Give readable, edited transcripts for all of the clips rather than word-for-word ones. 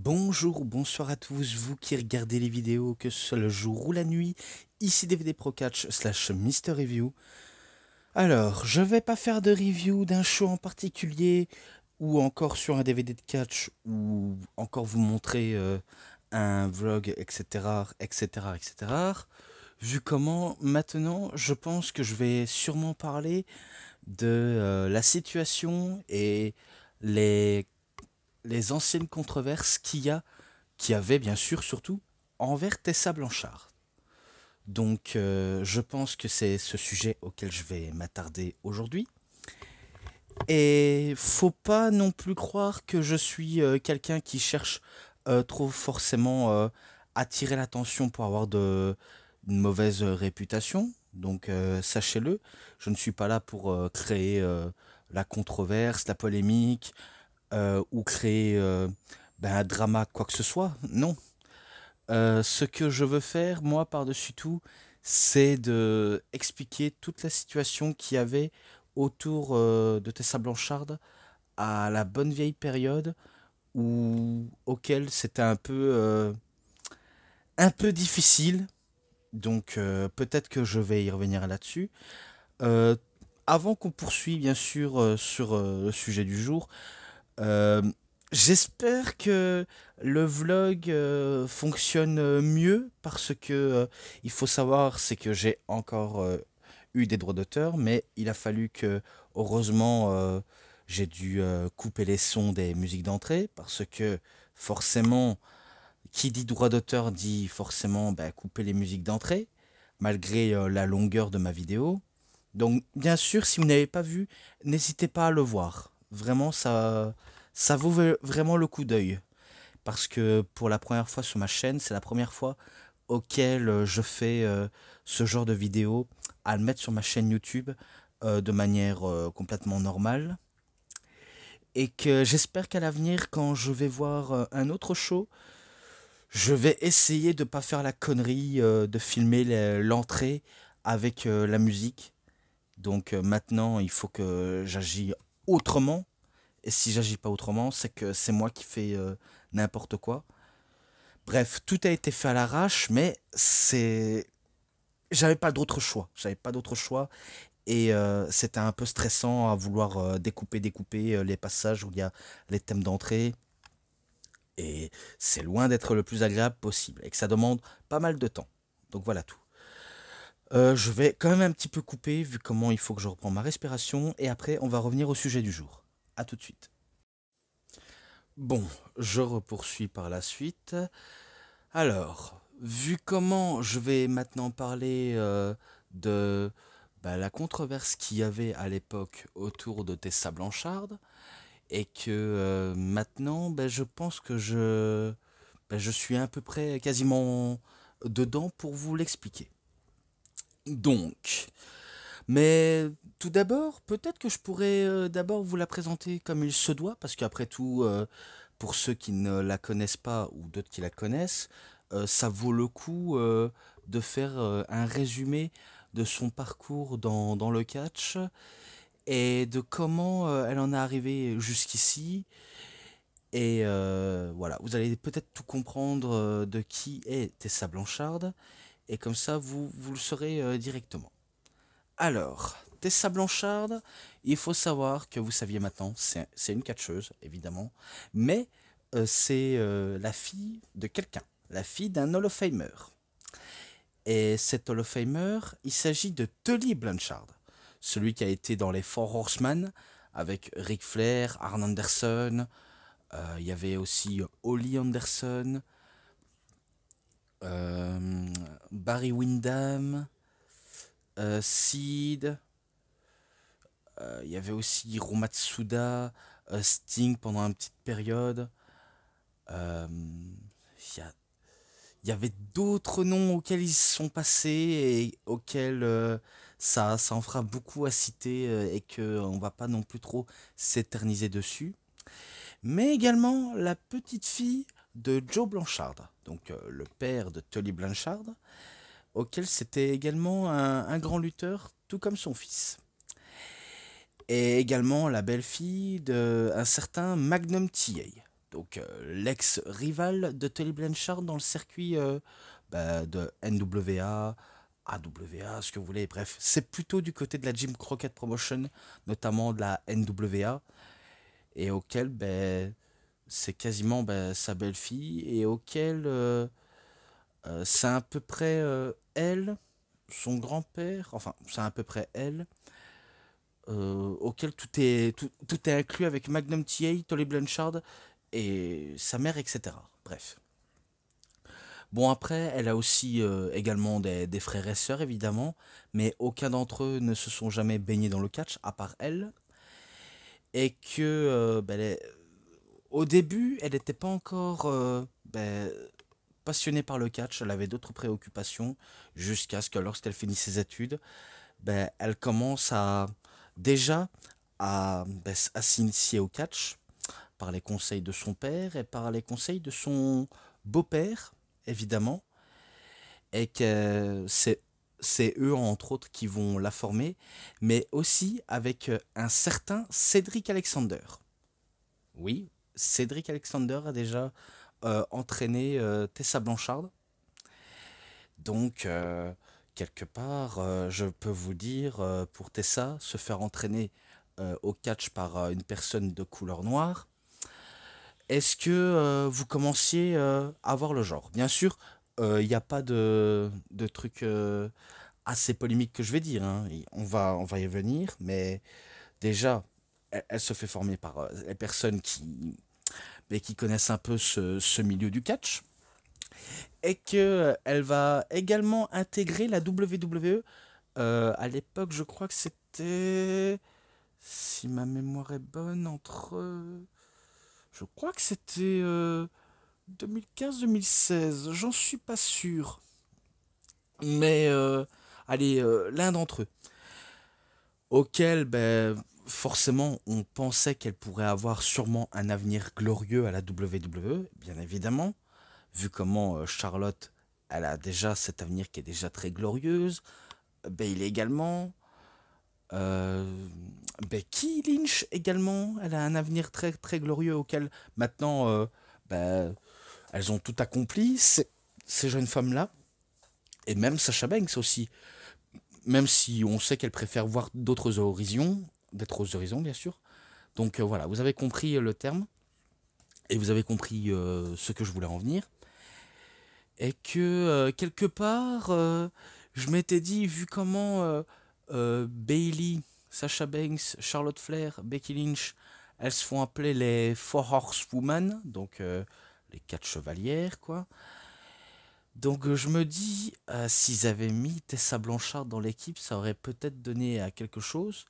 Bonjour ou bonsoir à tous, vous qui regardez les vidéos, que ce soit le jour ou la nuit, ici DVD Pro Catch slash Mister Review. Alors, je vais pas faire de review d'un show en particulier, ou encore sur un DVD de catch, ou encore vous montrer un vlog, etc., etc., etc. Vu comment, maintenant, je pense que je vais sûrement parler de la situation et les, les anciennes controverses qui avait bien sûr surtout envers Tessa Blanchard. Donc je pense que c'est ce sujet auquel je vais m'attarder aujourd'hui. Et faut pas non plus croire que je suis quelqu'un qui cherche trop forcément attirer l'attention pour avoir une mauvaise réputation. Donc sachez-le, je ne suis pas là pour créer la controverse, la polémique ou créer un drama, quoi que ce soit. Non, ce que je veux faire, moi, par-dessus tout, c'est de expliquer toute la situation qu'il y avait autour de Tessa Blanchard à la bonne vieille période auquel c'était un peu difficile. Donc peut-être que je vais y revenir là-dessus. Euh, Avant qu'on poursuive bien sûr sur le sujet du jour, Euh, j'espère que le vlog fonctionne mieux parce que il faut savoir c'est que j'ai encore eu des droits d'auteur, mais il a fallu que heureusement j'ai dû couper les sons des musiques d'entrée parce que forcément qui dit droit d'auteur dit forcément couper les musiques d'entrée malgré la longueur de ma vidéo. Donc, bien sûr, si vous n'avez pas vu, n'hésitez pas à le voir. Vraiment, ça vaut vraiment le coup d'œil. Parce que pour la première fois sur ma chaîne, c'est la première fois auquel je fais ce genre de vidéo, à le mettre sur ma chaîne YouTube de manière complètement normale. Et que j'espère qu'à l'avenir, quand je vais voir un autre show, je vais essayer de ne pas faire la connerie de filmer l'entrée avec la musique. Donc maintenant, il faut que j'agis autrement. Et si j'agis pas autrement, c'est que c'est moi qui fais n'importe quoi. Bref, tout a été fait à l'arrache, mais j'avais pas d'autre choix. J'avais pas d'autre choix. Et c'était un peu stressant à vouloir découper les passages où il y a les thèmes d'entrée. Et c'est loin d'être le plus agréable possible. Et que ça demande pas mal de temps. Donc voilà tout. Je vais quand même un petit peu couper vu comment il faut que je reprends ma respiration et après on va revenir au sujet du jour. A tout de suite. Bon, je repoursuis par la suite. Alors, vu comment je vais maintenant parler de la controverse qu'il y avait à l'époque autour de Tessa Blanchard et que maintenant je pense que je suis à peu près quasiment dedans pour vous l'expliquer. Donc, mais tout d'abord, peut-être que je pourrais d'abord vous la présenter comme il se doit, parce qu'après tout, pour ceux qui ne la connaissent pas ou d'autres qui la connaissent, ça vaut le coup de faire un résumé de son parcours dans le catch et de comment elle en est arrivée jusqu'ici. Et voilà, vous allez peut-être tout comprendre de qui est Tessa Blanchard, et comme ça, vous le saurez directement. Alors, Tessa Blanchard, il faut savoir que vous saviez maintenant, c'est une catcheuse, évidemment, mais c'est la fille de quelqu'un, la fille d'un Hall of Famer. Et cet Hall of Famer, il s'agit de Tully Blanchard, celui qui a été dans les Four Horsemen avec Ric Flair, Arn Anderson, il y avait aussi Holly Anderson, euh, Barry Windham, Sid. Il y avait aussi Hiro Matsuda, Sting pendant une petite période. Euh, Il y a- il y avait d'autres noms auxquels ils sont passés et auxquels ça en fera beaucoup à citer et qu'on va pas non plus trop s'éterniser dessus. Mais également la petite fille de Joe Blanchard, donc le père de Tully Blanchard, auquel c'était également un grand lutteur, tout comme son fils. Et également la belle-fille d'un certain Magnum TA. donc l'ex-rival de Tully Blanchard dans le circuit de NWA, AWA, ce que vous voulez, bref, c'est plutôt du côté de la Jim Crockett Promotion, notamment de la NWA, et auquel c'est quasiment sa belle-fille, et auquel c'est à peu près elle, son grand-père, enfin, c'est à peu près elle, auquel tout est inclus avec Magnum TA, Tully Blanchard et sa mère, etc. Bref. Bon, après, elle a aussi également des frères et sœurs, évidemment, mais aucun d'entre eux ne se sont jamais baignés dans le catch, à part elle. Et que, au début, elle n'était pas encore passionnée par le catch, elle avait d'autres préoccupations, jusqu'à ce que lorsqu'elle finit ses études, elle commence déjà à s'initier au catch par les conseils de son père et par les conseils de son beau-père, évidemment, et que c'est eux, entre autres, qui vont la former, mais aussi avec un certain Cédric Alexander. Oui, Cédric Alexander a déjà entraîné Tessa Blanchard, donc quelque part, je peux vous dire, pour Tessa, se faire entraîner au catch par une personne de couleur noire, est-ce que vous commenciez à voir le genre? Bien sûr, il n'y a pas de truc assez polémique que je vais dire, hein. On va y venir, mais déjà, elle se fait former par les personnes qui connaissent un peu ce milieu du catch, et que elle va également intégrer la WWE. À l'époque, je crois que c'était, si ma mémoire est bonne, je crois que c'était 2015-2016, j'en suis pas sûr. Mais allez, l'un d'entre eux. Auquel, forcément, on pensait qu'elle pourrait avoir sûrement un avenir glorieux à la WWE, bien évidemment, vu comment Charlotte, elle a déjà cet avenir qui est déjà très glorieuse. Bayley également. Euh, Becky Lynch également, elle a un avenir très très glorieux auquel maintenant ben, elles ont tout accompli, ces jeunes femmes-là. Et même Sasha Banks aussi. Même si on sait qu'elle préfère voir d'autres horizons bien sûr. Donc voilà, vous avez compris le terme. Et vous avez compris ce que je voulais en venir. Et que quelque part, je m'étais dit, vu comment Bailey, Sasha Banks, Charlotte Flair, Becky Lynch, elles se font appeler les Four Horsewomen, donc les quatre chevalières, quoi. Donc je me dis, s'ils avaient mis Tessa Blanchard dans l'équipe, ça aurait peut-être donné à quelque chose,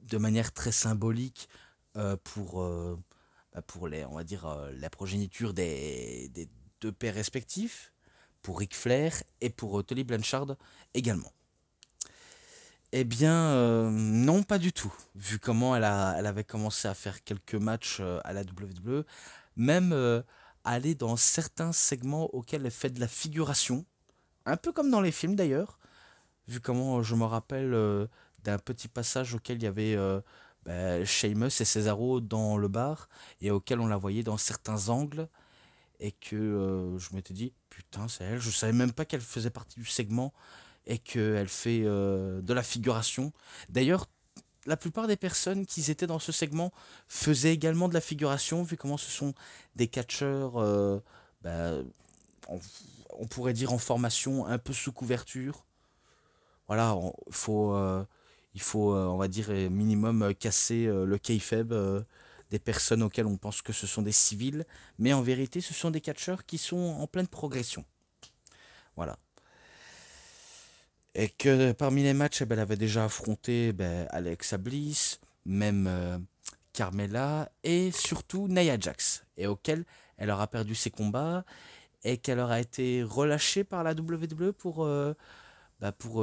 de manière très symbolique pour les, on va dire, la progéniture des deux pères respectifs, pour Ric Flair et pour Tully Blanchard également. Eh bien, non, pas du tout. Vu comment elle avait commencé à faire quelques matchs à la WWE, même aller dans certains segments auxquels elle fait de la figuration, un peu comme dans les films d'ailleurs, vu comment je me rappelle d'un petit passage auquel il y avait Sheamus et Cesaro dans le bar, et auquel on la voyait dans certains angles, et que je m'étais dit, putain, c'est elle, je savais même pas qu'elle faisait partie du segment, et qu'elle fait de la figuration. D'ailleurs, la plupart des personnes qui étaient dans ce segment faisaient également de la figuration, vu comment ce sont des catcheurs, bah, on, on pourrait dire en formation, un peu sous couverture. Voilà, il faut on va dire, minimum casser le kayfabe des personnes auxquelles on pense que ce sont des civils, mais en vérité, ce sont des catcheurs qui sont en pleine progression. Voilà. Et que parmi les matchs, elle avait déjà affronté Alexa Bliss, même Carmella et surtout Nia Jax, et auquel elle aura perdu ses combats et qu'elle aura été relâchée par la WWE pour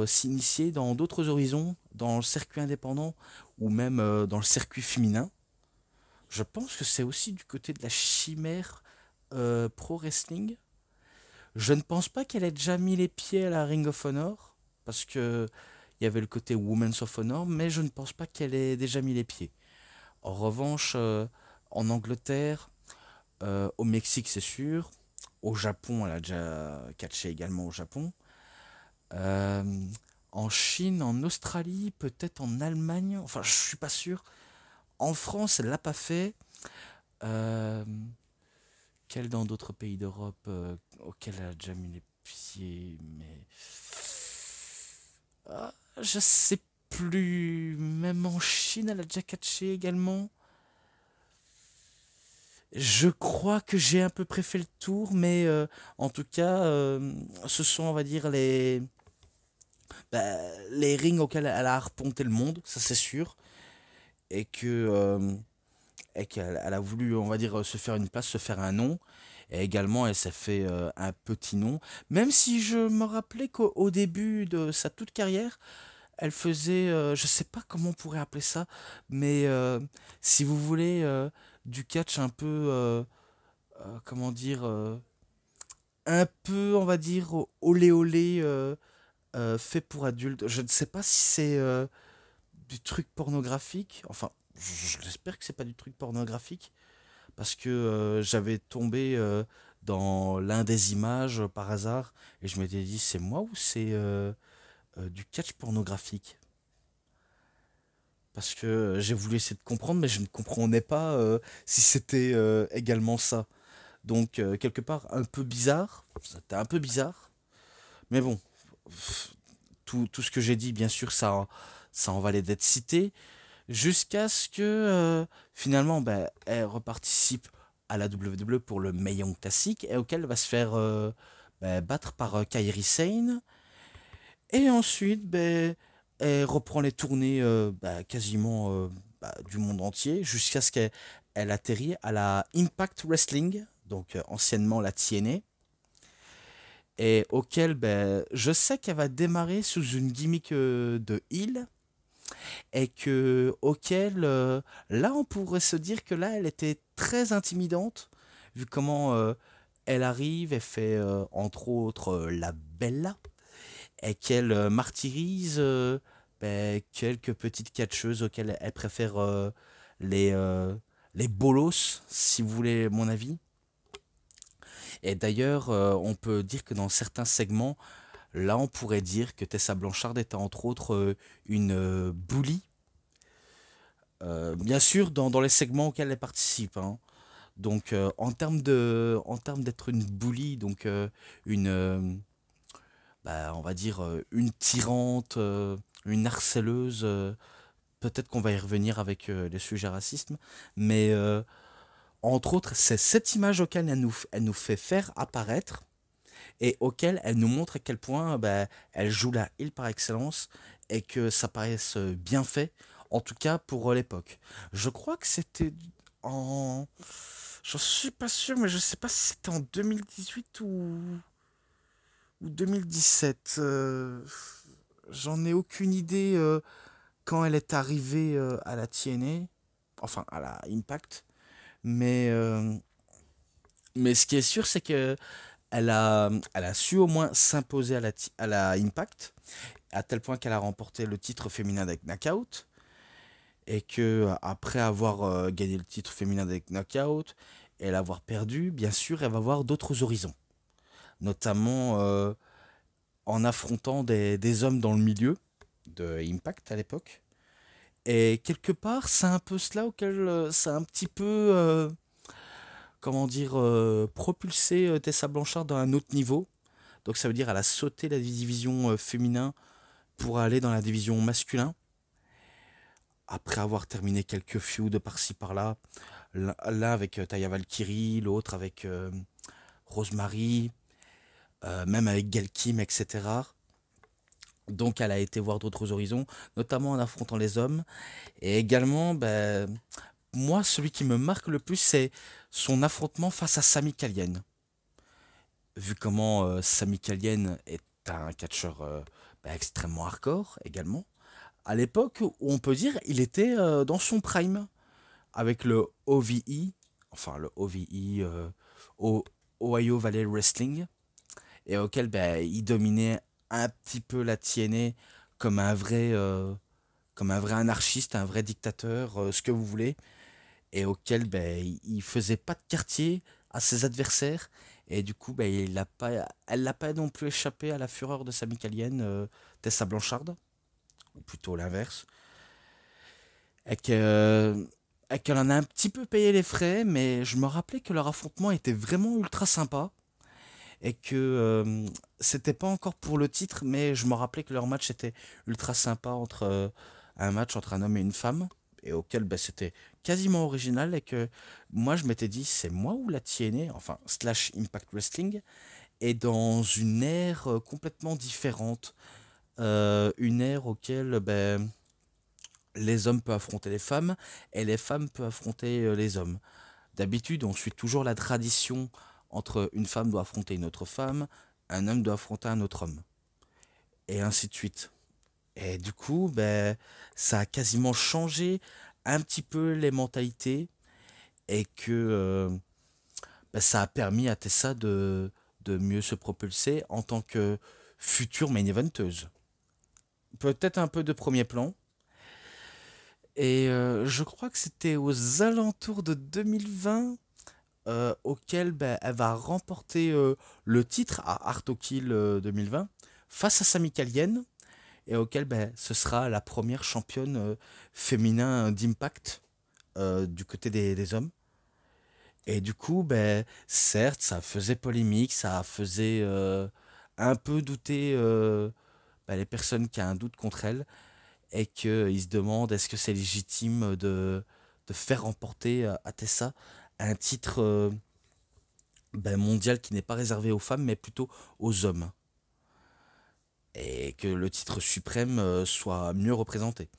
s'initier dans d'autres horizons, dans le circuit indépendant ou même dans le circuit féminin. Je pense que c'est aussi du côté de la Chimère Pro Wrestling. Je ne pense pas qu'elle ait déjà mis les pieds à la Ring of Honor, parce que il y avait le côté Women's of Honor, mais je ne pense pas qu'elle ait déjà mis les pieds. En revanche, en Angleterre, Au Mexique, c'est sûr. Au Japon, elle a déjà catché également au Japon. Euh, En Chine, en Australie, peut-être en Allemagne. Enfin, je suis pas sûr. En France, elle l'a pas fait. Euh, Quel dans d'autres pays d'Europe auquel elle a déjà mis les pieds, mais je sais plus. Même en Chine, elle a déjà catché également. Je crois que j'ai à peu près fait le tour, mais en tout cas, ce sont, on va dire, bah, les rings auxquels elle a arpenté le monde, ça c'est sûr, et que et qu'elle elle a voulu, on va dire, se faire une place, se faire un nom. Et également, elle s'est fait un petit nom. Même si je me rappelais qu'au début de sa toute carrière, elle faisait, je sais pas comment on pourrait appeler ça, mais si vous voulez, du catch un peu, comment dire, un peu, on va dire, olé olé, fait pour adultes. Je ne sais pas si c'est du truc pornographique. Enfin, j'espère que c'est pas du truc pornographique parce que j'avais tombé dans l'un des images par hasard et je m'étais dit c'est moi ou c'est du catch pornographique parce que j'ai voulu essayer de comprendre mais je ne comprenais pas si c'était également ça. Donc quelque part un peu bizarre, c'était un peu bizarre, mais bon, tout ce que j'ai dit bien sûr ça en valait d'être cité. Jusqu'à ce que finalement ben, elle reparticipe à la WWE pour le Mae Young Classic et auquel elle va se faire ben, battre par Kairi Sane. Et ensuite, ben, elle reprend les tournées ben, quasiment ben, du monde entier jusqu'à ce qu'elle elle atterrit à la Impact Wrestling, donc anciennement la TNA, et auquel ben, je sais qu'elle va démarrer sous une gimmick de heel et que auquel là on pourrait se dire que là elle était très intimidante vu comment elle arrive, elle fait entre autres la Bella et qu'elle martyrise ben, quelques petites catcheuses auxquelles elle préfère les les bolos si vous voulez mon avis. Et d'ailleurs on peut dire que dans certains segments là on pourrait dire que Tessa Blanchard était entre autres une bully. Bien sûr, dans les segments auxquels elle participe, hein. Donc, en termes d'être une bully, donc une, bah, on va dire une tyrante, une harceleuse. Peut-être qu'on va y revenir avec les sujets racisme, mais entre autres, c'est cette image auquel elle nous fait faire apparaître et auquel elle nous montre à quel point bah, elle joue la heal par excellence et que ça paraisse bien fait, en tout cas pour l'époque. Je crois que c'était en... J'en suis pas sûr, mais je sais pas si c'était en 2018 ou 2017. J'en ai aucune idée quand elle est arrivée à la TNA, enfin à la Impact, mais, euh, mais ce qui est sûr, c'est que elle a su au moins s'imposer à la Impact, à tel point qu'elle a remporté le titre féminin avec Knockout, et que après avoir gagné le titre féminin avec Knockout, et l'avoir perdu, bien sûr, elle va voir d'autres horizons, notamment en affrontant des hommes dans le milieu de Impact à l'époque. Et quelque part, c'est un peu cela auquel ça a un petit peu, comment dire, propulsé Tessa Blanchard dans un autre niveau. Donc ça veut dire qu'elle a sauté la division féminin pour aller dans la division masculin. Après avoir terminé quelques feuds de par-ci par-là, l'un avec Taya Valkyrie, l'autre avec Rosemary, même avec Gail Kim, etc. Donc elle a été voir d'autres horizons, notamment en affrontant les hommes. Et également, ben, moi, celui qui me marque le plus, c'est son affrontement face à Sami Callihan. Vu comment Sami Callihan est un catcheur ben, extrêmement hardcore également. À l'époque où on peut dire il était dans son prime avec le OVE, enfin le OVE, Ohio Valley Wrestling, et auquel ben, il dominait un petit peu la TNA comme un vrai anarchiste, un vrai dictateur, ce que vous voulez. et auquel il faisait pas de quartier à ses adversaires. Et du coup, elle n'a pas non plus échappé à la fureur de sa Mycalienne, Tessa Blanchard, ou plutôt l'inverse. Et que, et qu'elle en a un petit peu payé les frais, mais je me rappelais que leur affrontement était vraiment ultra sympa. Et que c'était pas encore pour le titre, mais je me rappelais que leur match était ultra sympa entre un match entre un homme et une femme, et auquel c'était quasiment original, et que moi je m'étais dit, c'est moi ou la TNA, enfin, slash Impact Wrestling, est dans une ère complètement différente, une ère auquel les hommes peuvent affronter les femmes, et les femmes peuvent affronter les hommes. D'habitude, on suit toujours la tradition entre une femme doit affronter une autre femme, un homme doit affronter un autre homme, et ainsi de suite. Et du coup, ça a quasiment changé un petit peu les mentalités, et que ça a permis à Tessa de mieux se propulser en tant que future main eventeuse. Peut-être un peu de premier plan. Et je crois que c'était aux alentours de 2020 auquel elle va remporter le titre à Art to Kill 2020 face à Sami Callihan, et auquel ce sera la première championne féminin d'Impact du côté des hommes. Et du coup, certes, ça faisait polémique, ça faisait un peu douter les personnes qui ont un doute contre elle, et qu'ils se demandent est-ce que c'est légitime de faire remporter à Tessa un titre mondial qui n'est pas réservé aux femmes, mais plutôt aux hommes. Et que le titre suprême soit mieux représenté.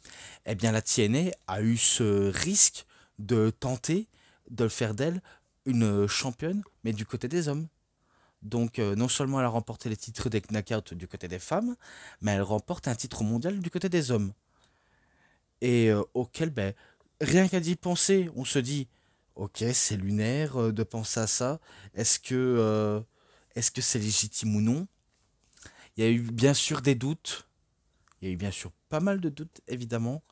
Eh bien, la TNA a eu ce risque de tenter de le faire d'elle une championne, mais du côté des hommes. Donc, non seulement elle a remporté les titres des knockouts du côté des femmes, mais elle remporte un titre mondial du côté des hommes. Et auquel, rien qu'à d'y penser, on se dit, ok, c'est lunaire de penser à ça. Est-ce que c'est légitime ou non? Il y a eu bien sûr des doutes. Il y a eu bien sûr pas mal de doutes, évidemment.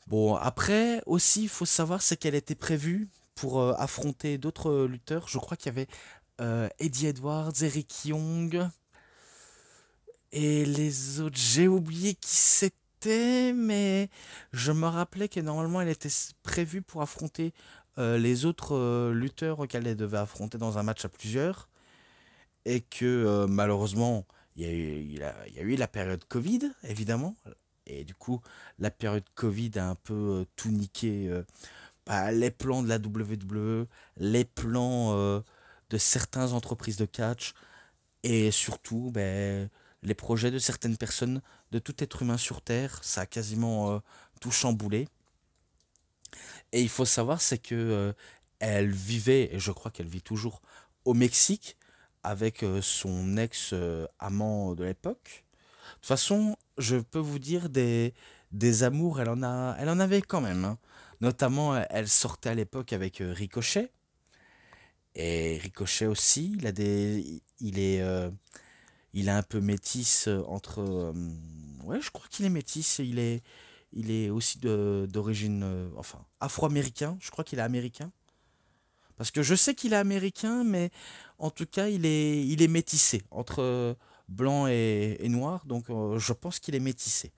Bon, après, aussi, il faut savoir, c'est qu'elle était prévue pour affronter d'autres lutteurs. Je crois qu'il y avait Eddie Edwards, Eric Young et les autres. J'ai oublié qui c'était, mais je me rappelais que normalement, elle était prévue pour affronter les autres lutteurs qu'elle devait affronter dans un match à plusieurs. Et que malheureusement, il y a eu la période Covid, évidemment. Et du coup, la période Covid a un peu tout niqué. Les plans de la WWE, les plans de certaines entreprises de catch, et surtout les projets de certaines personnes, de tout être humain sur Terre. Ça a quasiment tout chamboulé. Et il faut savoir, c'est que elle vivait, et je crois qu'elle vit toujours, au Mexique, avec son ex-amant de l'époque. De toute façon, je peux vous dire des amours, elle en avait quand même, hein. Notamment, elle sortait à l'époque avec Ricochet. Et Ricochet aussi, il est un peu métis entre. Ouais, je crois qu'il est métis. Il est aussi d'origine, enfin, afro-américain. Je crois qu'il est américain. Parce que je sais qu'il est américain, mais en tout cas, il est métissé entre blanc et noir. Donc, je pense qu'il est métissé.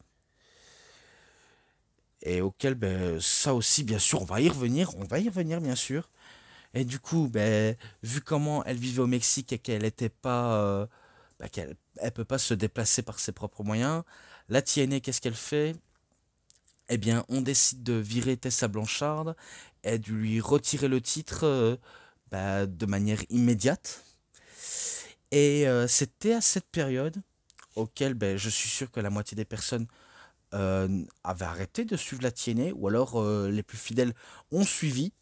Et auquel, ça aussi, bien sûr, on va y revenir. On va y revenir, bien sûr. Et du coup, vu comment elle vivait au Mexique et qu'elle était pas, qu'elle elle peut pas se déplacer par ses propres moyens, la TNA, qu'est-ce qu'elle fait? Eh bien, on décide de virer Tessa Blanchard et de lui retirer le titre de manière immédiate. Et c'était à cette période auquel je suis sûr que la moitié des personnes avaient arrêté de suivre la TNA, ou alors les plus fidèles ont suivi.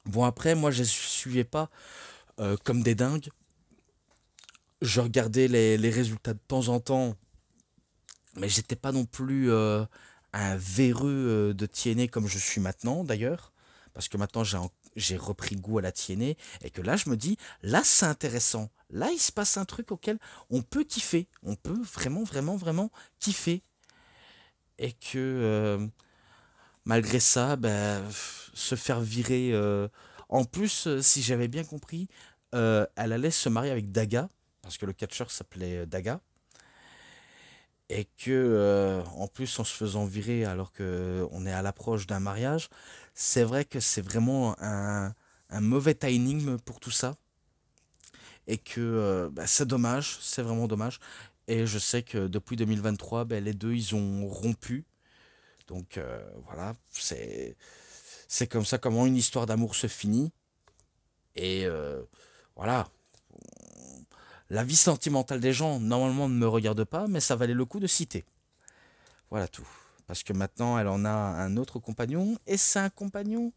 Bon, après, moi, je ne suivais pas comme des dingues. Je regardais les résultats de temps en temps, mais j'étais pas non plus un véreux de TNA comme je suis maintenant, d'ailleurs. Parce que maintenant, j'ai repris goût à la TNA, et que là, je me dis, là, c'est intéressant. Là, il se passe un truc auquel on peut kiffer. On peut vraiment, vraiment, vraiment kiffer. Et que malgré ça, ben, se faire virer. En plus, si j'avais bien compris, elle allait se marier avec Daga, parce que le catcheur s'appelait Daga, et que, en plus, en se faisant virer alors que on est à l'approche d'un mariage, c'est vrai que c'est vraiment un mauvais timing pour tout ça, et que bah, c'est dommage, c'est vraiment dommage. Et je sais que depuis 2023, ben, les deux, ils ont rompu. Donc voilà, c'est comme ça comment une histoire d'amour se finit. Et voilà, la vie sentimentale des gens, normalement, ne me regarde pas, mais ça valait le coup de citer. Voilà tout. Parce que maintenant, elle en a un autre compagnon, et c'est un compagnon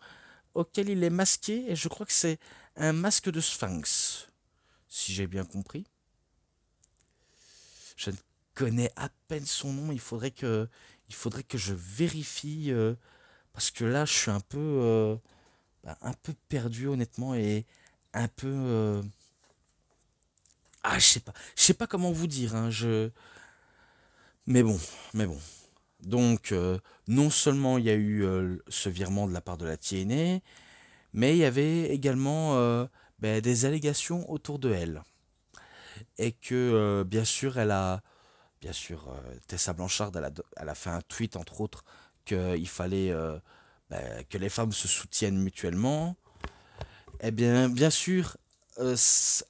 auquel il est masqué, et je crois que c'est un masque de sphinx, si j'ai bien compris. Je ne connais à peine son nom, il faudrait que je vérifie, parce que là, je suis un peu perdu, honnêtement, et un peu... je sais pas comment vous dire, hein, mais bon, mais bon. Donc, non seulement il y a eu ce virement de la part de la TNA, mais il y avait également ben, des allégations autour de elle. Et que, bien sûr, bien sûr, Tessa Blanchard, elle a fait un tweet, entre autres, qu'il fallait ben, que les femmes se soutiennent mutuellement. Eh bien, bien sûr, elle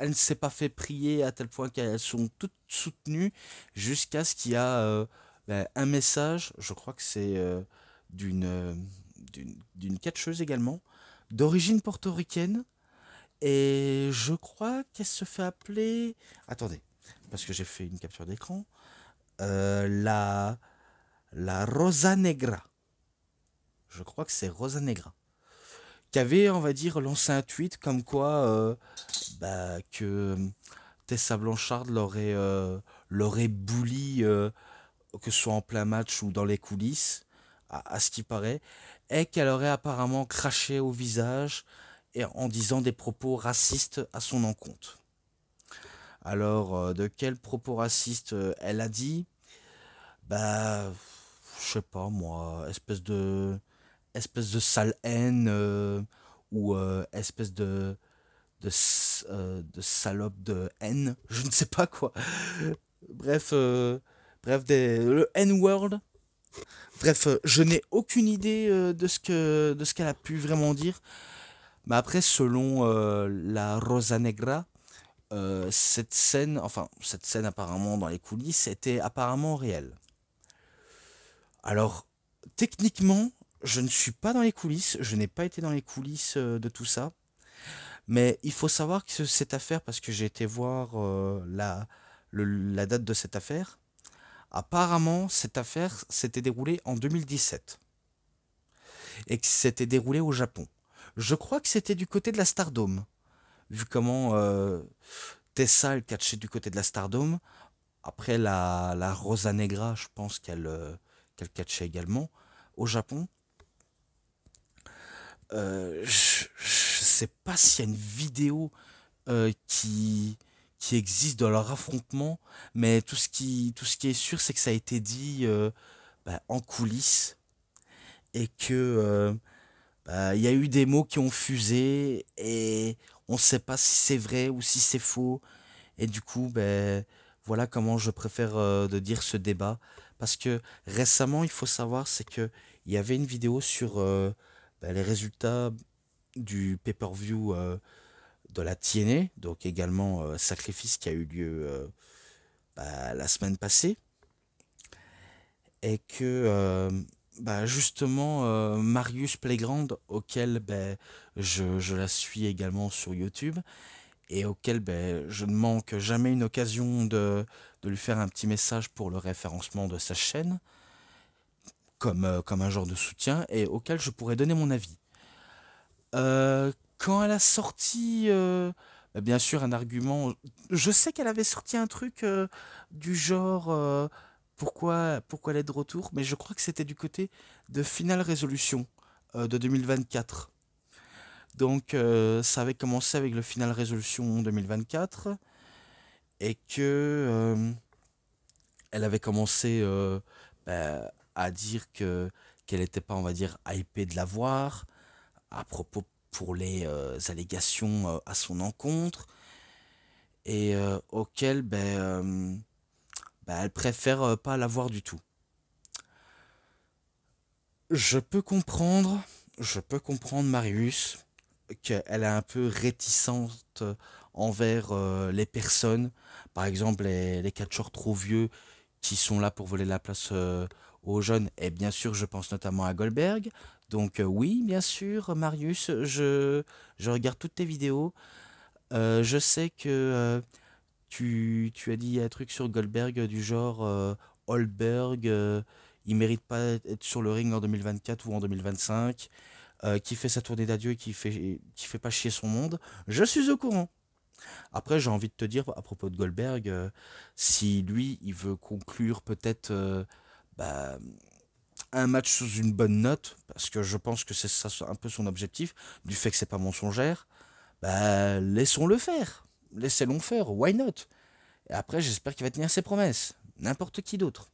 ne s'est pas fait prier à tel point qu'elles sont toutes soutenues jusqu'à ce qu'il y a ben, un message, je crois que c'est d'une d'une catcheuse également, d'origine portoricaine, et je crois qu'elle se fait appeler... Attendez, parce que j'ai fait une capture d'écran. La Rosa Negra. Je crois que c'est Rosa Negra. Qui avait, on va dire, lancé un tweet comme quoi bah, que Tessa Blanchard l'aurait bully, que ce soit en plein match ou dans les coulisses, à ce qui paraît, et qu'elle aurait apparemment craché au visage et en disant des propos racistes à son encontre. Alors, de quels propos racistes elle a dit? Bah, je sais pas moi, espèce de sale haine, ou de salope de haine, je ne sais pas quoi. Bref, le N-word. Bref, je n'ai aucune idée de ce qu'elle a pu vraiment dire. Mais après, selon la Rosa Negra, cette scène apparemment dans les coulisses était apparemment réelle. Alors, techniquement, je ne suis pas dans les coulisses, je n'ai pas été dans les coulisses de tout ça. Mais il faut savoir que cette affaire, parce que j'ai été voir la date de cette affaire, apparemment, cette affaire s'était déroulée en 2017 et que s'était déroulée au Japon. Je crois que c'était du côté de la Stardome, vu comment Tessa elle catchait du côté de la Stardome. Après la Rosa Negra, je pense qu'elle catchait également au Japon. Je sais pas s'il y a une vidéo qui existe dans leur affrontement, mais tout ce qui est sûr, c'est que ça a été dit bah, en coulisses et que bah, il y a eu des mots qui ont fusé et on ne sait pas si c'est vrai ou si c'est faux. Et du coup, ben, voilà comment je préfère de dire ce débat. Parce que récemment, il faut savoir, c'est que il y avait une vidéo sur ben, les résultats du pay-per-view de la TNA, donc également Sacrifice qui a eu lieu bah, la semaine passée, et que bah, justement Marius Playground, auquel ben, je la suis également sur YouTube, et auquel ben, je ne manque jamais une occasion de lui faire un petit message pour le référencement de sa chaîne, comme un genre de soutien, et auquel je pourrais donner mon avis. Quand elle a sorti, bah, bien sûr, un argument. Je sais qu'elle avait sorti un truc du genre pourquoi elle est de retour, mais je crois que c'était du côté de Final Resolution de 2024. Donc, ça avait commencé avec le Final Resolution 2024 et que elle avait commencé bah, à dire que qu'elle n'était pas, on va dire, hypée de l'avoir, à propos pour les allégations à son encontre, et auquel elle préfère pas l'avoir du tout. Je peux comprendre, je peux comprendre Marius, qu'elle est un peu réticente envers les personnes, par exemple les catcheurs trop vieux qui sont là pour voler la place aux jeunes, et bien sûr je pense notamment à Goldberg. Donc oui, bien sûr, Marius, je regarde toutes tes vidéos. Je sais que tu as dit un truc sur Goldberg du genre Goldberg, il mérite pas d'être sur le ring en 2024 ou en 2025, qui fait sa tournée d'adieu et qui fait pas chier son monde. Je suis au courant. Après, j'ai envie de te dire à propos de Goldberg, si lui, il veut conclure peut-être bah, un match sous une bonne note, parce que je pense que c'est ça un peu son objectif, du fait que c'est pas mensongère, bah, laissons-le faire. Laissez-le faire, why not? Et après, j'espère qu'il va tenir ses promesses. N'importe qui d'autre.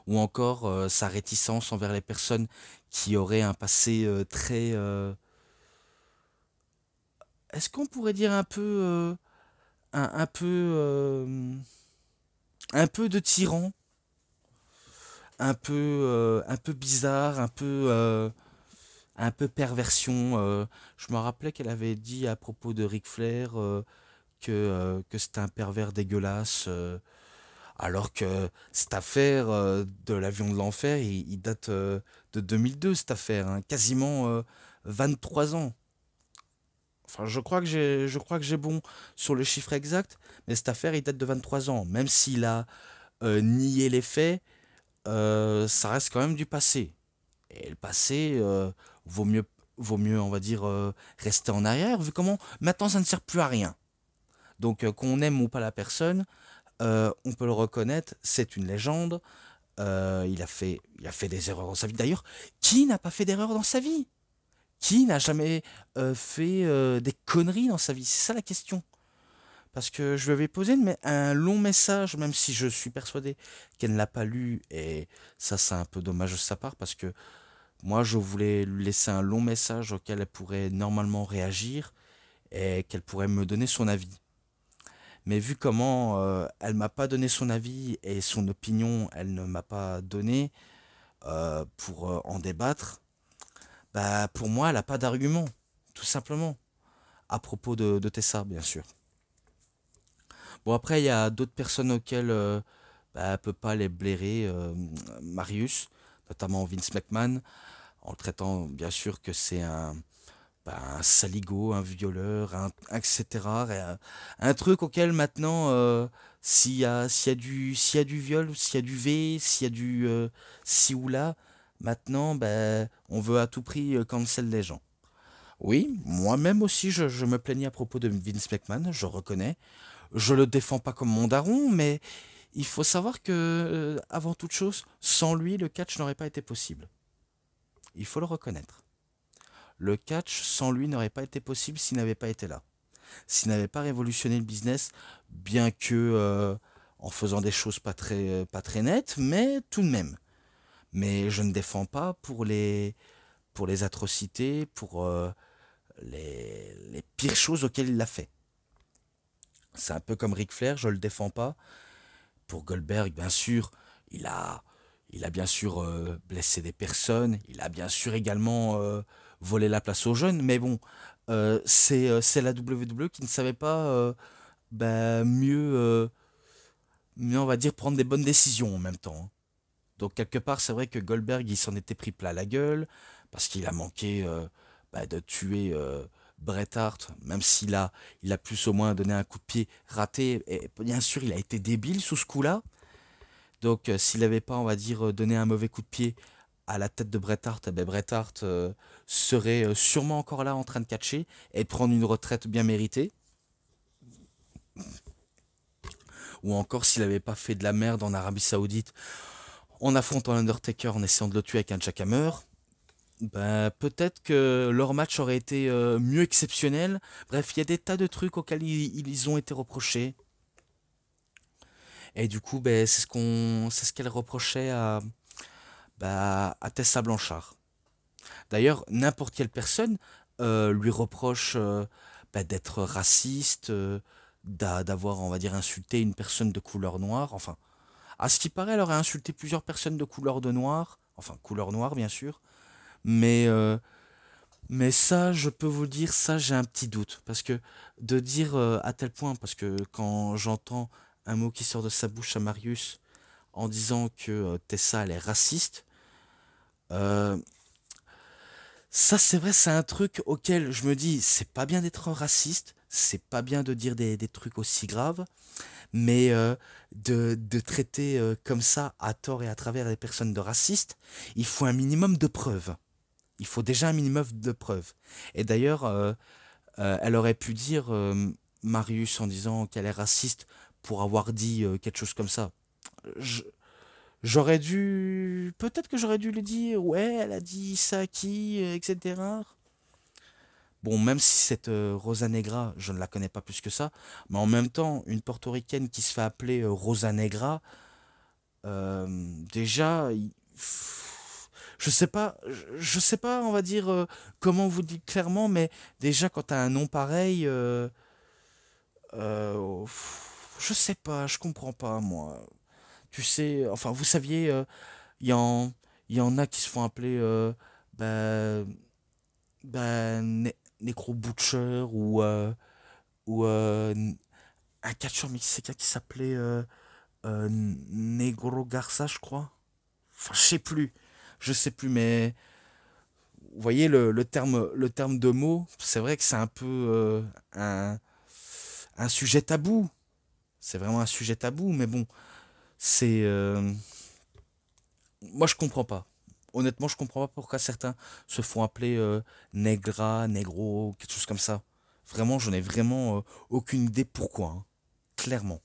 Ou encore sa réticence envers les personnes qui auraient un passé très... est-ce qu'on pourrait dire un peu... un peu de tyran, un peu bizarre, un peu perversion. Je me rappelais qu'elle avait dit à propos de Ric Flair que c'était un pervers dégueulasse. Alors que cette affaire de l'avion de l'enfer, il date de 2002, cette affaire, hein, quasiment 23 ans. Enfin, je crois que j'ai bon sur le chiffre exact, mais cette affaire, il date de 23 ans. Même s'il a nié les faits, ça reste quand même du passé. Et le passé, vaut mieux, vaut mieux, on va dire, rester en arrière, vu comment maintenant ça ne sert plus à rien. Donc, qu'on aime ou pas la personne, on peut le reconnaître, c'est une légende. Il a fait des erreurs dans sa vie. D'ailleurs, qui n'a pas fait d'erreur dans sa vie? Qui n'a jamais fait des conneries dans sa vie? C'est ça la question. Parce que je lui avais posé un long message, même si je suis persuadé qu'elle ne l'a pas lu, et ça c'est un peu dommage de sa part, parce que moi je voulais lui laisser un long message auquel elle pourrait normalement réagir, et qu'elle pourrait me donner son avis. Mais vu comment elle m'a pas donné son avis et son opinion, elle ne m'a pas donné pour en débattre, bah pour moi, elle n'a pas d'argument, tout simplement. À propos de Tessa, bien sûr. Bon, après, il y a d'autres personnes auxquelles elle ne peut pas les blairer, Marius, notamment Vince McMahon, en le traitant, bien sûr, que c'est un saligo, un violeur, etc. Un truc auquel maintenant, s'il y a du viol, s'il y a du V, s'il y a du ci ou là, maintenant, ben, on veut à tout prix cancel les gens. Oui, moi-même aussi, je me plaignais à propos de Vince McMahon, je reconnais. Je le défends pas comme mon daron, mais il faut savoir que, avant toute chose, sans lui, le catch n'aurait pas été possible. Il faut le reconnaître. Le catch, sans lui, n'aurait pas été possible s'il n'avait pas été là. S'il n'avait pas révolutionné le business, bien que en faisant des choses pas très nettes, mais tout de même. Mais je ne défends pas pour les atrocités, pour les pires choses auxquelles il l'a fait. C'est un peu comme Ric Flair, je le défends pas. Pour Goldberg, bien sûr, il a, il a bien sûr blessé des personnes, il a bien sûr également volé la place aux jeunes, mais bon, c'est la WWE qui ne savait pas mieux, on va dire, prendre des bonnes décisions en même temps, hein. Donc quelque part, c'est vrai que Goldberg, il s'en était pris plat la gueule, parce qu'il a manqué de tuer Bret Hart, même il a plus ou moins donné un coup de pied raté, et bien sûr, il a été débile sous ce coup-là. Donc s'il n'avait pas, on va dire, donné un mauvais coup de pied à la tête de Bret Hart, eh ben, Bret Hart serait sûrement encore là en train de catcher et de prendre une retraite bien méritée. Ou encore s'il n'avait pas fait de la merde en Arabie Saoudite en affrontant l'Undertaker en essayant de le tuer avec un jackhammer, ben, peut-être que leur match aurait été mieux exceptionnel. Bref, il y a des tas de trucs auxquels ils ont été reprochés. Et du coup, ben, c'est ce qu'elle reprochait bah, à Tessa Blanchard. D'ailleurs, n'importe quelle personne lui reproche bah, d'être raciste, d'avoir, on va dire, insulté une personne de couleur noire. Enfin, à ce qui paraît, elle aurait insulté plusieurs personnes de couleur de noir. Enfin, couleur noire, bien sûr. Mais, euh, mais ça, je peux vous dire, ça, j'ai un petit doute. Parce que de dire à tel point, parce que quand j'entends un mot qui sort de sa bouche à Marius en disant que Tessa, elle est raciste, euh, ça, c'est vrai, c'est un truc auquel je me dis, c'est pas bien d'être raciste, c'est pas bien de dire des trucs aussi graves, mais de traiter comme ça, à tort et à travers les personnes de racistes, il faut un minimum de preuves. Il faut déjà un minimum de preuves. Et d'ailleurs, elle aurait pu dire, Marius, en disant qu'elle est raciste pour avoir dit quelque chose comme ça. Je- J'aurais dû... Peut-être que j'aurais dû lui dire, ouais, elle a dit ça à qui, etc. Bon, même si cette Rosa Negra, je ne la connais pas plus que ça, mais en même temps, une portoricaine qui se fait appeler Rosa Negra, euh, déjà, je sais pas, on va dire, comment vous dire clairement, mais déjà, quand t'as un nom pareil, je sais pas, je comprends pas, moi. Tu sais, enfin, vous saviez, il y en, il y en a qui se font appeler, bah, Necro Butcher ou un catcheur mexicain qui s'appelait Negro Garza, je crois. Enfin, je sais plus, mais vous voyez le terme de mot, c'est vrai que c'est un peu un sujet tabou. C'est vraiment un sujet tabou, mais bon, c'est moi je comprends pas. Honnêtement, je comprends pas pourquoi certains se font appeler Negra, Negro, quelque chose comme ça. Vraiment, j'en ai vraiment aucune idée pourquoi, hein. Clairement.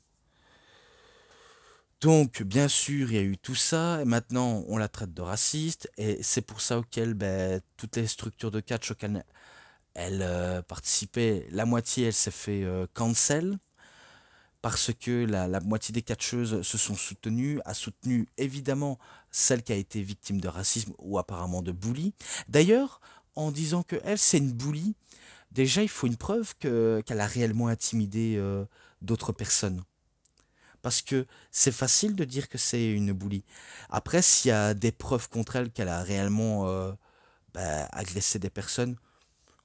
Donc, bien sûr, il y a eu tout ça, et maintenant on la traite de raciste, et c'est pour ça auquel ben, toutes les structures de catch auxquelles elle participait, la moitié elle s'est fait cancel, parce que la moitié des catcheuses se sont soutenues, a soutenu évidemment celle qui a été victime de racisme ou apparemment de bully. D'ailleurs, en disant que elle c'est une bully, déjà il faut une preuve qu'elle a réellement intimidé d'autres personnes. Parce que c'est facile de dire que c'est une bully. Après, s'il y a des preuves contre elle qu'elle a réellement bah, agressé des personnes,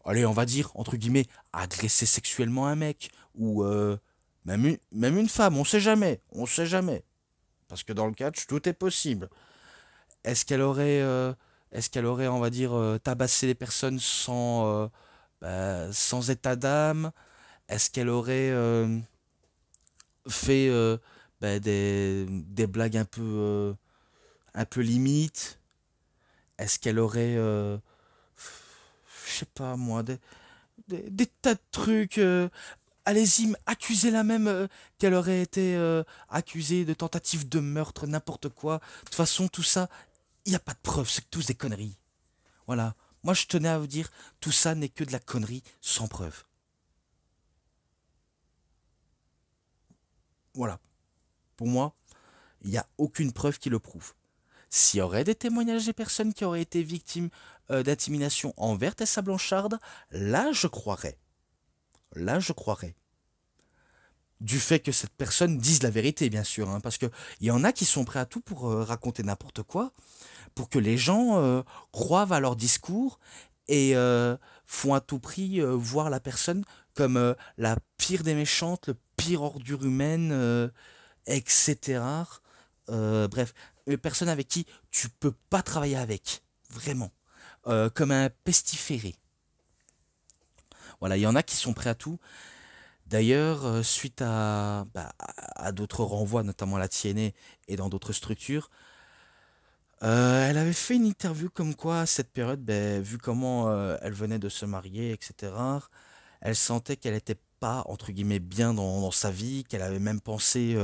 allez, on va dire, entre guillemets, agressé sexuellement un mec, ou même une femme, on sait jamais, on sait jamais. Parce que dans le catch, tout est possible. Est-ce qu'elle aurait, on va dire, tabassé les personnes sans état d'âme? Est-ce qu'elle aurait fait bah, des blagues un peu limites? Est-ce qu'elle aurait, je sais pas moi, des tas de trucs. Allez-y, accusez-la même qu'elle aurait été accusée de tentative de meurtre, n'importe quoi. De toute façon, tout ça, il n'y a pas de preuves, c'est que tous des conneries. Voilà. Moi, je tenais à vous dire, tout ça n'est que de la connerie sans preuve. Voilà. Pour moi, il n'y a aucune preuve qui le prouve. S'il y aurait des témoignages des personnes qui auraient été victimes d'intimidation envers Tessa Blanchard, là, je croirais. Là, je croirais. Du fait que cette personne dise la vérité, bien sûr, hein, parce que il y en a qui sont prêts à tout pour raconter n'importe quoi, pour que les gens croient à leur discours et font à tout prix voir la personne comme la pire des méchantes, le pire ordure humaine, etc. Bref, une personne avec qui tu peux pas travailler avec, vraiment. Comme un pestiféré. Voilà, il y en a qui sont prêts à tout. D'ailleurs, suite à d'autres renvois, notamment à la TNA et dans d'autres structures, elle avait fait une interview comme quoi, à cette période, ben, vu comment elle venait de se marier, etc., elle sentait qu'elle n'était pas, entre guillemets, bien dans sa vie, qu'elle avait même pensé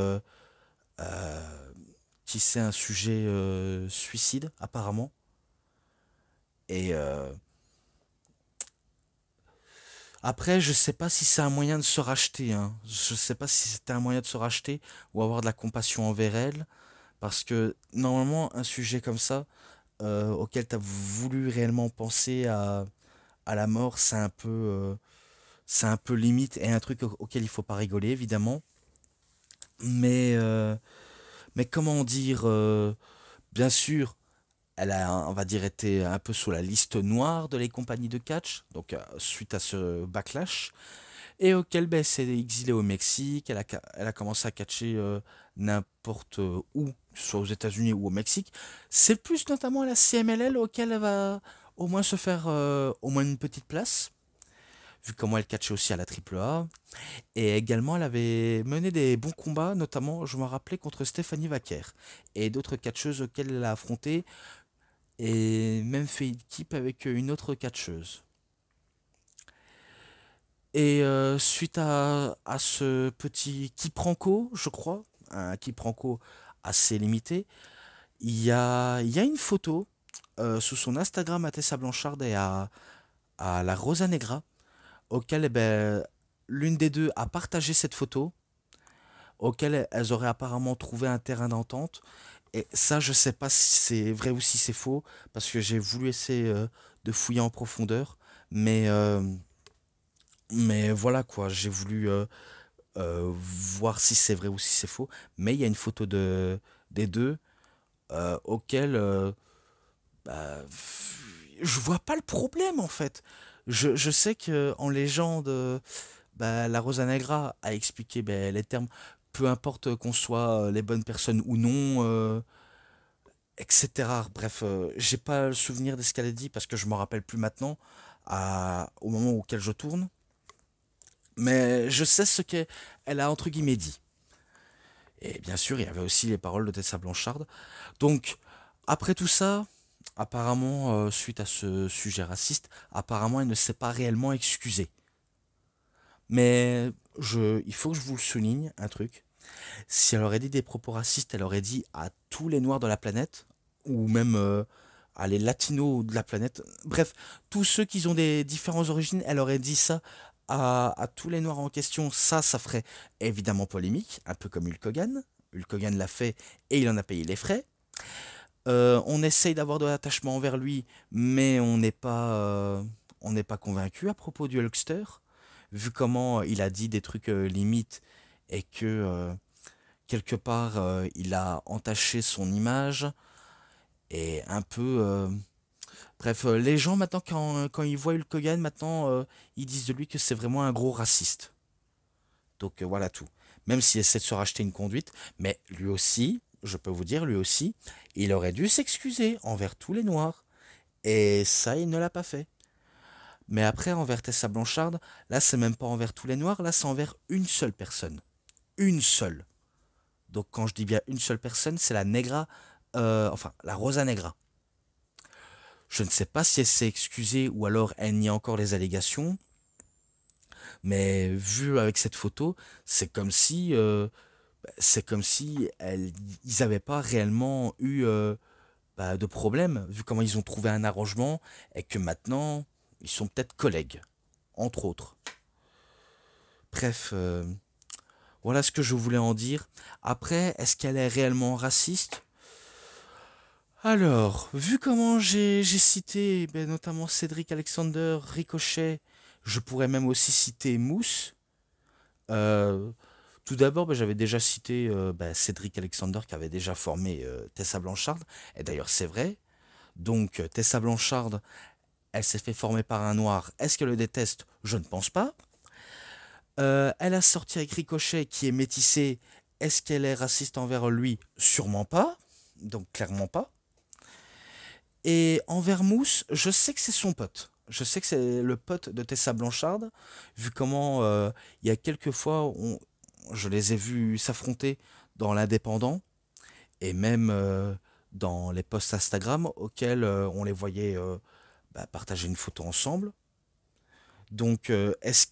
tisser un sujet suicide, apparemment. Et après, je sais pas si c'est un moyen de se racheter, hein. Je sais pas si c'était un moyen de se racheter ou avoir de la compassion envers elle. Parce que normalement, un sujet comme ça, auquel tu as voulu réellement penser à la mort, c'est un peu limite et un truc auquel il faut pas rigoler, évidemment. Mais, euh, mais comment dire, bien sûr, elle a, on va dire, été un peu sur la liste noire de les compagnies de catch, donc suite à ce backlash, et auquel ben, s'est exilée au Mexique. Elle a commencé à catcher n'importe où, soit aux États-Unis ou au Mexique. C'est plus notamment à la CMLL auquel elle va au moins se faire au moins une petite place, vu comment elle catchait aussi à la AAA. Et également, elle avait mené des bons combats, notamment, je me rappelais, contre Stephanie Vaquer et d'autres catcheuses auxquelles elle a affronté, et même fait équipe avec une autre catcheuse. Et suite à ce petit quiproquo, je crois, un quiproquo assez limité, il y a une photo sous son Instagram à Tessa Blanchard et à la Rosa Negra, auquel eh ben, l'une des deux a partagé cette photo, auquel elles auraient apparemment trouvé un terrain d'entente. Et ça, je sais pas si c'est vrai ou si c'est faux, parce que j'ai voulu essayer de fouiller en profondeur, mais, euh, mais voilà quoi, j'ai voulu voir si c'est vrai ou si c'est faux. Mais il y a une photo des deux auquel bah, je vois pas le problème en fait. Je sais que en légende, bah, la Rosa Negra a expliqué ben, les termes, peu importe qu'on soit les bonnes personnes ou non, etc. Bref, j'ai pas le souvenir de ce qu'elle a dit parce que je m'en rappelle plus maintenant, au moment auquel je tourne. Mais je sais ce qu'elle a entre guillemets dit. Et bien sûr, il y avait aussi les paroles de Tessa Blanchard. Donc, après tout ça, apparemment, suite à ce sujet raciste, apparemment, elle ne s'est pas réellement excusée. Mais il faut que je vous le souligne, un truc. Si elle aurait dit des propos racistes, elle aurait dit à tous les noirs de la planète, ou même à les latinos de la planète, bref, tous ceux qui ont des différentes origines, elle aurait dit ça à tous les noirs en question. Ça ferait évidemment polémique, un peu comme Hulk Hogan. Hulk Hogan l'a fait et il en a payé les frais. On essaye d'avoir de l'attachement envers lui, mais on n'est pas convaincu à propos du Hulkster, vu comment il a dit des trucs limites et que quelque part il a entaché son image et un peu. Bref, les gens maintenant quand ils voient Hulk Hogan, maintenant ils disent de lui que c'est vraiment un gros raciste. Donc voilà tout. Même s'il essaie de se racheter une conduite, mais lui aussi, je peux vous dire, lui aussi, il aurait dû s'excuser envers tous les Noirs. Et ça, il ne l'a pas fait. Mais après, envers Tessa Blanchard, là, c'est même pas envers tous les Noirs, là, c'est envers une seule personne. Une seule. Donc quand je dis bien une seule personne, c'est la Negra, enfin, la Rosa Negra. Je ne sais pas si elle s'est excusée ou alors elle nie encore les allégations, mais vu avec cette photo, c'est comme si ils n'avaient pas réellement eu bah, de problème, vu comment ils ont trouvé un arrangement, et que maintenant, ils sont peut-être collègues, entre autres. Bref, voilà ce que je voulais en dire. Après, est-ce qu'elle est réellement raciste? Alors, vu comment j'ai cité ben, notamment Cédric Alexander, Ricochet, je pourrais même aussi citer Mousse. Euh, Tout d'abord, bah, j'avais déjà cité bah, Cédric Alexander qui avait déjà formé Tessa Blanchard. Et d'ailleurs, c'est vrai. Donc, Tessa Blanchard, elle s'est fait former par un noir. Est-ce qu'elle le déteste? Je ne pense pas. Elle a sorti avec Ricochet qui est métissé. Est-ce qu'elle est raciste envers lui? Sûrement pas. Donc, clairement pas. Et envers Mousse, je sais que c'est son pote. Je sais que c'est le pote de Tessa Blanchard, vu comment il y a quelques fois, je les ai vus s'affronter dans l'indépendant et même dans les posts Instagram auxquels on les voyait bah, partager une photo ensemble. Donc, est-ce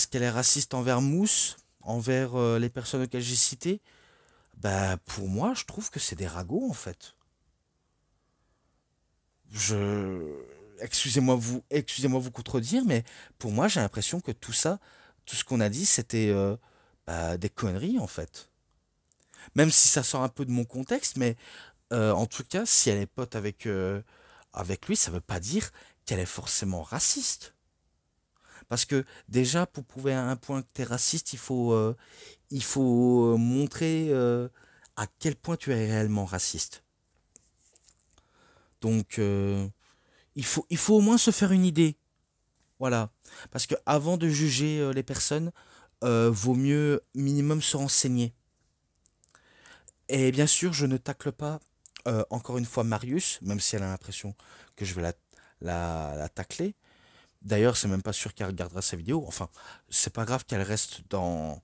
qu'elle est raciste envers Mousse, envers les personnes auxquelles j'ai cité? Bah, pour moi, je trouve que c'est des ragots en fait. Je excusez-moi vous contredire, mais pour moi, j'ai l'impression que tout ça, tout ce qu'on a dit, c'était bah, des conneries en fait. Même si ça sort un peu de mon contexte, mais en tout cas, si elle est pote avec lui, ça veut pas dire qu'elle est forcément raciste. Parce que déjà, pour prouver à un point que tu es raciste, il faut montrer à quel point tu es réellement raciste. Donc, il faut au moins se faire une idée. Voilà. Parce que avant de juger les personnes, vaut mieux minimum se renseigner. Et bien sûr, je ne tacle pas encore une fois Marius, même si elle a l'impression que je vais la tacler. D'ailleurs, c'est même pas sûr qu'elle regardera sa vidéo. Enfin, c'est pas grave qu'elle reste dans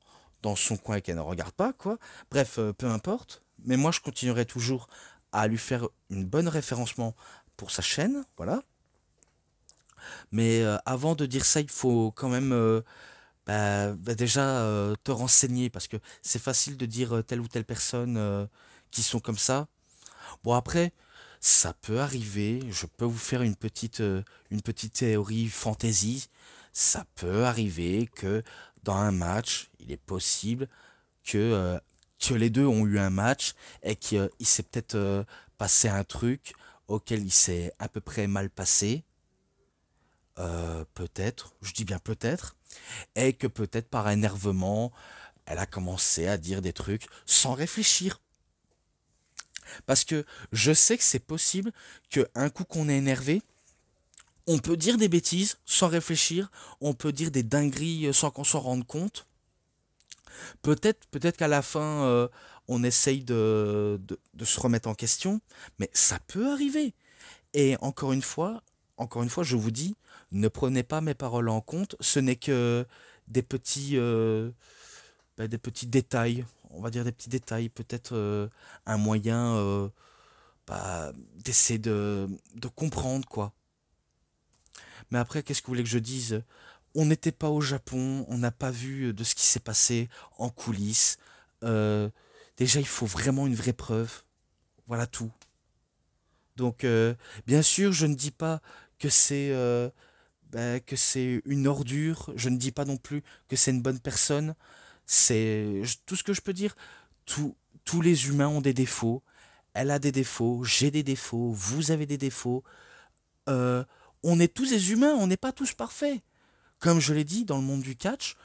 son coin et qu'elle ne regarde pas, quoi. Bref, peu importe. Mais moi, je continuerai toujours à lui faire une bonne référencement pour sa chaîne, voilà. Mais avant de dire ça, il faut quand même déjà te renseigner parce que c'est facile de dire telle ou telle personne qui sont comme ça. Bon après, ça peut arriver, je peux vous faire une petite théorie fantasy. Ça peut arriver que dans un match, il est possible que les deux ont eu un match et qu'il s'est peut-être passé un truc auquel il s'est à peu près mal passé. Peut-être, je dis bien peut-être, et que peut-être par énervement, elle a commencé à dire des trucs sans réfléchir. Parce que je sais que c'est possible qu'un coup qu'on est énervé, on peut dire des bêtises sans réfléchir, on peut dire des dingueries sans qu'on s'en rende compte. Peut-être qu'à la fin, on essaye de se remettre en question, mais ça peut arriver. Et encore une fois, je vous dis, ne prenez pas mes paroles en compte, ce n'est que des petits détails, on va dire des petits détails, peut-être un moyen d'essayer de comprendre quoi. Mais après, qu'est-ce que vous voulez que je dise? On n'était pas au Japon, on n'a pas vu de ce qui s'est passé en coulisses. Euh, Déjà, il faut vraiment une vraie preuve. Voilà tout. Donc, bien sûr, je ne dis pas que c'est une ordure. Je ne dis pas non plus que c'est une bonne personne. Tout ce que je peux dire. Tous les humains ont des défauts. Elle a des défauts, j'ai des défauts, vous avez des défauts. Euh, on est tous des humains, on n'est pas tous parfaits. Comme je l'ai dit, dans le monde du catch,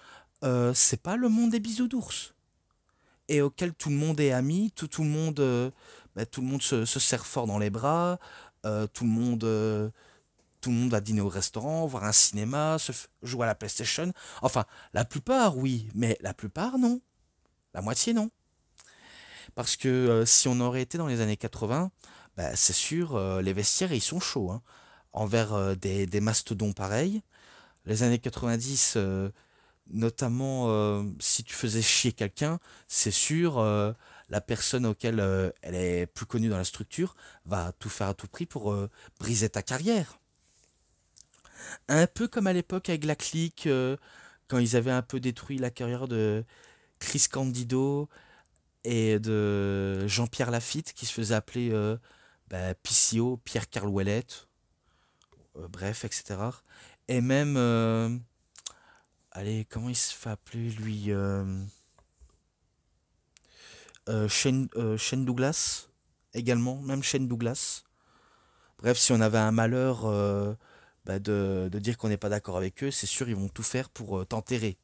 c'est pas le monde des bisounours. Et auquel tout le monde est ami, tout le monde se serre fort dans les bras, tout le monde va dîner au restaurant, voir un cinéma, jouer à la PlayStation. Enfin, la plupart, oui, mais la plupart, non. La moitié, non. Parce que si on aurait été dans les années 80, bah, c'est sûr, les vestiaires, ils sont chauds, hein. Envers des mastodons pareils. Les années 90, notamment si tu faisais chier quelqu'un, c'est sûr, la personne auquel elle est plus connue dans la structure va tout faire à tout prix pour briser ta carrière. Un peu comme à l'époque avec la clique, quand ils avaient un peu détruit la carrière de Chris Candido et de Jean-Pierre Lafitte, qui se faisait appeler PCO, Pierre Carl Ouellet, bref, etc. Et même, allez, comment il se fait appeler lui Shane Douglas, également, même Shane Douglas. Bref, si on avait un malheur de dire qu'on n'est pas d'accord avec eux, c'est sûr, ils vont tout faire pour t'enterrer,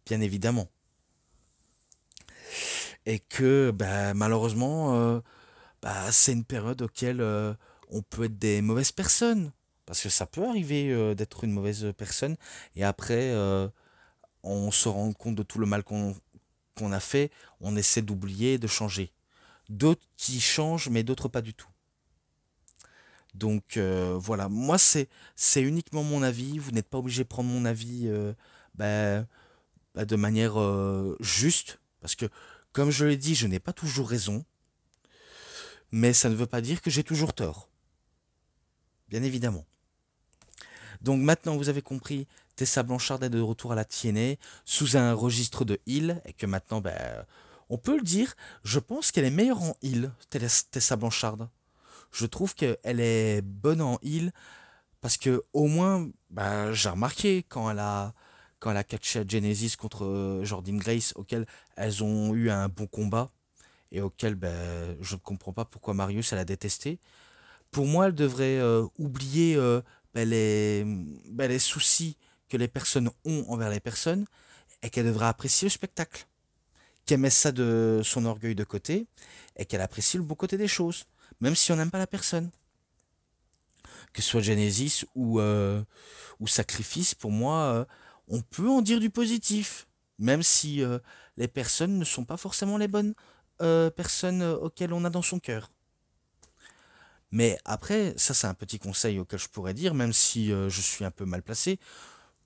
bien évidemment. Et que malheureusement, c'est une période auquel on peut être des mauvaises personnes. Parce que ça peut arriver d'être une mauvaise personne et après on se rend compte de tout le mal qu'on a fait, on essaie d'oublier, de changer. D'autres qui changent, mais d'autres pas du tout. Donc voilà, moi c'est uniquement mon avis. Vous n'êtes pas obligé de prendre mon avis bah, de manière juste, parce que comme je l'ai dit, je n'ai pas toujours raison, mais ça ne veut pas dire que j'ai toujours tort, bien évidemment. Donc maintenant vous avez compris, Tessa Blanchard est de retour à la TNA sous un registre de heal, et que maintenant, on peut le dire, je pense qu'elle est meilleure en heal, Tessa Blanchard. Je trouve qu'elle est bonne en heal, parce que au moins, j'ai remarqué quand elle a catché Genesis contre Jordynne Grace, auquel elles ont eu un bon combat, et auquel je ne comprends pas pourquoi Marius elle a détesté. Pour moi, elle devrait oublier les soucis que les personnes ont envers les personnes et qu'elle devrait apprécier le spectacle. Qu'elle mette ça de son orgueil de côté et qu'elle apprécie le bon côté des choses, même si on n'aime pas la personne. Que ce soit Genesis ou Sacrifice, pour moi, on peut en dire du positif, même si les personnes ne sont pas forcément les bonnes personnes auxquelles on a dans son cœur. Mais après, ça c'est un petit conseil auquel je pourrais dire, même si je suis un peu mal placé.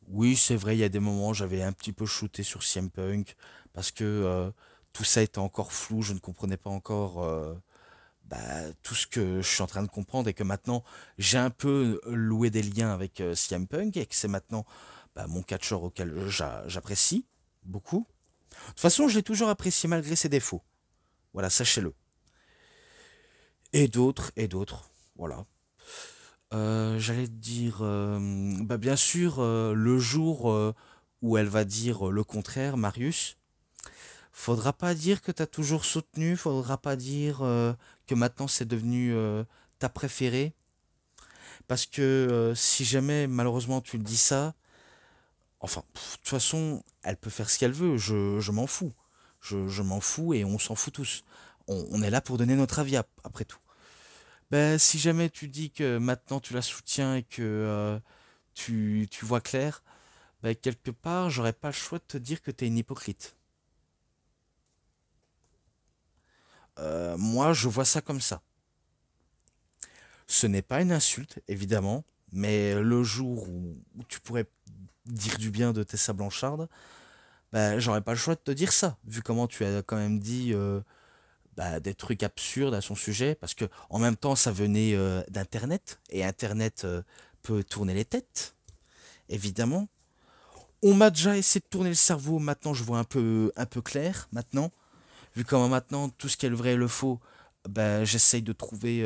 Oui, c'est vrai, il y a des moments où j'avais un petit peu shooté sur CM Punk, parce que tout ça était encore flou, je ne comprenais pas encore tout ce que je suis en train de comprendre, et que maintenant j'ai un peu loué des liens avec CM Punk, et que c'est maintenant mon catcheur auquel j'apprécie beaucoup. De toute façon, je l'ai toujours apprécié malgré ses défauts. Voilà, sachez-le. Et d'autres, voilà. J'allais te dire, bien sûr, le jour où elle va dire le contraire, Marius, faudra pas dire que t'as toujours soutenu, faudra pas dire que maintenant c'est devenu ta préférée, parce que si jamais malheureusement tu le dis ça, enfin, de toute façon, elle peut faire ce qu'elle veut, je m'en fous. Je m'en fous et on s'en fout tous. On est là pour donner notre avis après tout. Ben, si jamais tu dis que maintenant tu la soutiens et que tu vois clair, ben, quelque part, j'aurais pas le choix de te dire que t'es une hypocrite. Moi, je vois ça comme ça. Ce n'est pas une insulte, évidemment, mais le jour où tu pourrais dire du bien de Tessa Blanchard, ben, j'aurais pas le choix de te dire ça, vu comment tu as quand même dit des trucs absurdes à son sujet, parce que en même temps, ça venait d'Internet, et Internet peut tourner les têtes, évidemment. On m'a déjà essayé de tourner le cerveau, maintenant je vois un peu clair, maintenant. Vu comment maintenant, tout ce qui est le vrai et le faux, j'essaye de trouver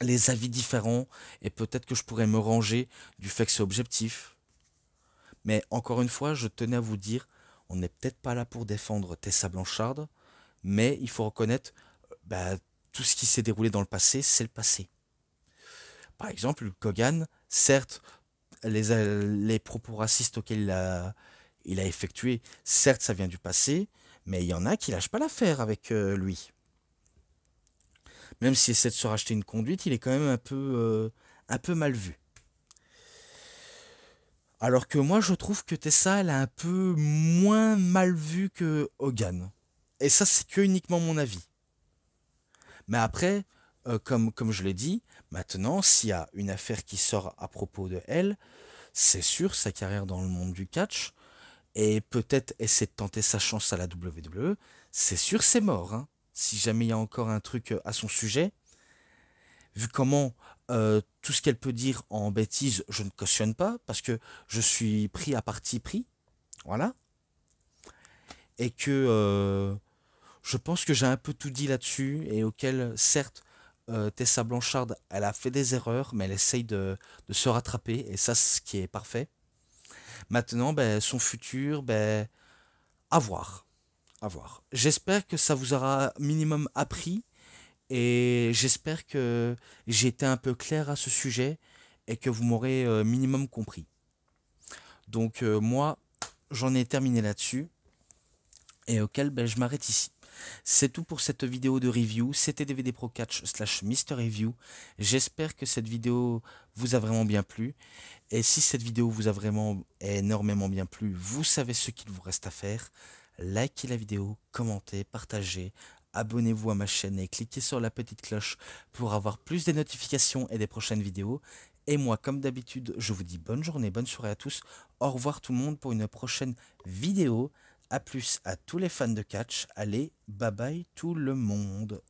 les avis différents, et peut-être que je pourrais me ranger du fait que c'est objectif. Mais encore une fois, je tenais à vous dire, on n'est peut-être pas là pour défendre Tessa Blanchard, mais il faut reconnaître tout ce qui s'est déroulé dans le passé, c'est le passé. Par exemple, Kogan, certes, les propos racistes auxquels il a effectué, certes, ça vient du passé, mais il y en a qui lâchent pas l'affaire avec lui. Même s'il essaie de se racheter une conduite, il est quand même un peu mal vu. Alors que moi, je trouve que Tessa, elle est un peu moins mal vue que Hogan. Et ça, c'est que uniquement mon avis. Mais après, comme je l'ai dit, maintenant, s'il y a une affaire qui sort à propos de elle, c'est sûr, sa carrière dans le monde du catch, et peut-être essayer de tenter sa chance à la WWE, c'est sûr, c'est mort. Hein. Si jamais il y a encore un truc à son sujet, vu comment tout ce qu'elle peut dire en bêtises, je ne cautionne pas, parce que je suis pris à partie pris, voilà, et que je pense que j'ai un peu tout dit là-dessus, et auquel, certes, Tessa Blanchard, elle a fait des erreurs, mais elle essaye de se rattraper, et ça, c'est ce qui est parfait. Maintenant, son futur, à voir. À voir. J'espère que ça vous aura minimum appris, et j'espère que j'ai été un peu clair à ce sujet, et que vous m'aurez minimum compris. Donc moi, j'en ai terminé là-dessus, et auquel je m'arrête ici. C'est tout pour cette vidéo de review, c'était DVD Pro Catch / Mister Review. J'espère que cette vidéo vous a vraiment bien plu. Et si cette vidéo vous a vraiment énormément bien plu, vous savez ce qu'il vous reste à faire. Likez la vidéo, commentez, partagez, abonnez-vous à ma chaîne et cliquez sur la petite cloche pour avoir plus des notifications et des prochaines vidéos. Et moi, comme d'habitude, je vous dis bonne journée, bonne soirée à tous. Au revoir tout le monde pour une prochaine vidéo. A plus à tous les fans de catch. Allez, bye bye tout le monde.